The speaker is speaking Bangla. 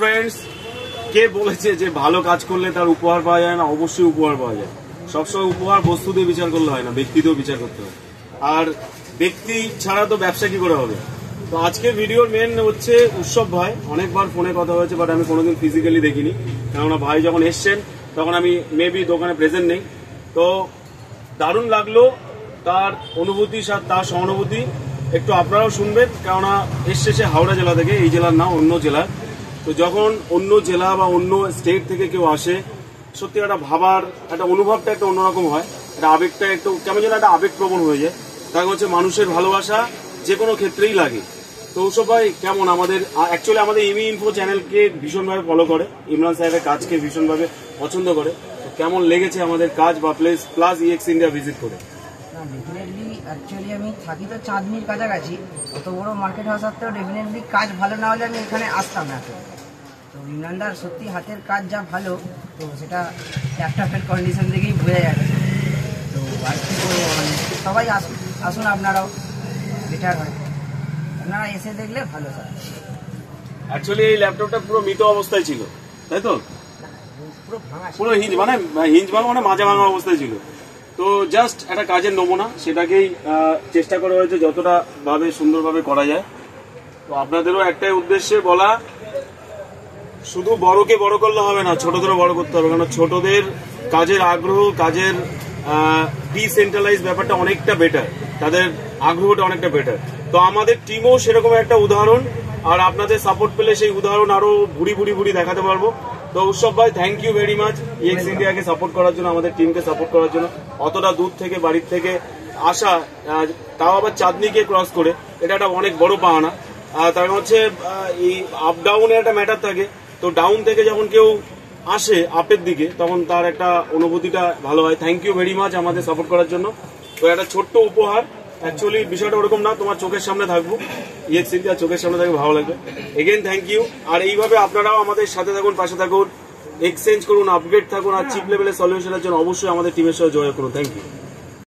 ফ্রেন্ডস, কে বলেছে যে ভালো কাজ করলে তার উপহার পাওয়া যায় না? অবশ্যই উপহার পাওয়া যায়। সবসময় উপহার বস্তু দিয়ে বিচার করলে হয় না, ব্যক্তিতেও বিচার করতে হয়। আর ব্যক্তি ছাড়া তো ব্যবসা কি করে হবে? তো আজকের ভিডিওর মেন হচ্ছে উৎসব ভাই। অনেকবার ফোনে কথা হয়েছে, বাট আমি কোনোদিন ফিজিক্যালি দেখিনি, কেননা ভাই যখন এসছেন তখন আমি মেবি দোকানে প্রেজেন্ট নেই। তো দারুণ লাগলো তার অনুভূতি, তার সহানুভূতি একটু আপনারাও শুনবেন, কেননা এসছে সে হাওড়া জেলা থেকে, এই জেলার না, অন্য জেলার। তো যখন অন্য জেলা বা অন্য স্টেট থেকে কেউ আসে, সত্যি একটা ভাবার একটা অনুভবটা একটা অন্যরকম হয়, একটা আবেগটা একটু কেমন যেন একটা আবেগপ্রবণ হয়ে যায়। তার হচ্ছে মানুষের ভালোবাসা যে কোনো ক্ষেত্রেই লাগে। তো ওসব ভাই কেমন? আমাদের অ্যাকচুয়ালি আমাদের ইমি ইনফো চ্যানেলকে ভীষণভাবে ফলো করে, ইমরান সাহেবের কাজকে ভীষণভাবে পছন্দ করে। তো কেমন লেগেছে আমাদের কাজ বা প্লাস ইএক্স ইন্ডিয়া ভিজিট করে? ডেফিনেটলি অ্যাকচুয়ালি আমি থাকি তো চাঁদনির কাছাকাছি, অত বড় মার্কেট হওয়া সত্ত্বেও ডেফিনেটলি কাজ ভালো না হলে আমি এখানে আসতাম না। তো ইমরানদার সত্যি হাতের কাজ যা ভালো, তো সেটা ল্যাপটপের কন্ডিশন থেকেই বোঝা যাচ্ছে। তো আর কি বলবো, মানে সবাই আসুন আপনারাও, বেটার হয়, আপনারা এসে দেখলে ভালো হয়। অ্যাকচুয়ালি এই ল্যাপটপটা পুরো মৃত অবস্থায় ছিল, তাই তো? পুরো হিঞ্জ মানে মাঝে ভাঙা অবস্থায় ছিল। তো জাস্ট একটা কাজের নমুনা, সেটাকেই চেষ্টা করা হয়েছে যতটা ভাবে সুন্দরভাবে করা যায়। তো আপনাদেরও একটাই উদ্দেশ্যে বলা, শুধু বড়কে বড় করলে হবে না, ছোটদেরও বড় করতে হবে। কারণ ছোটদের কাজের আগ্রহ, কাজের ডিসেন্ট্রালাইজ ব্যাপারটা অনেকটা বেটার, তাদের আগ্রহটা অনেকটা বেটার। তো আমাদের টিমও সেরকম একটা উদাহরণ, আর আপনাদের সাপোর্ট পেলে সেই উদাহরণ আরো ভুড়ি দেখাতে পারবো। তো উৎসব ভাই, thank you very much E X ইন্ডিয়াকে সাপোর্ট করার জন্য, আমাদের টিমকে সাপোর্ট করার জন্য। অতটা দূর থেকে বাড়ির থেকে আসা, তাও আবার চাঁদনিকে ক্রস করে, এটা একটা অনেক বড় পাওনা। তার হচ্ছে এই আপ ডাউনের একটা ম্যাটার থাকে। তো ডাউন থেকে যখন কেউ আসে আপের দিকে, তখন তার একটা অনুভূতিটা ভালো হয়। থ্যাংক ইউ ভেরি মাচ আমাদের সাপোর্ট করার জন্য। তো একটা ছোট্ট উপহার, অ্যাকচুয়ালি বিষয়টা ওরকম না, তোমার চোখের সামনে থাকবো, ইএক্স ইন্ডিয়া চোখের সামনে থাকবে, ভালো লাগবে। Again thank you. আর এইভাবে আপনারাও আমাদের সাথে থাকুন, পাশে থাকুন, এক্সচেঞ্জ করুন, আপগ্রেড থাকুন, আর চিপ লেভেলের সলিউশনের জন্য অবশ্যই আমাদের টিমের সাথে যোগাযোগ করুন। Thank you.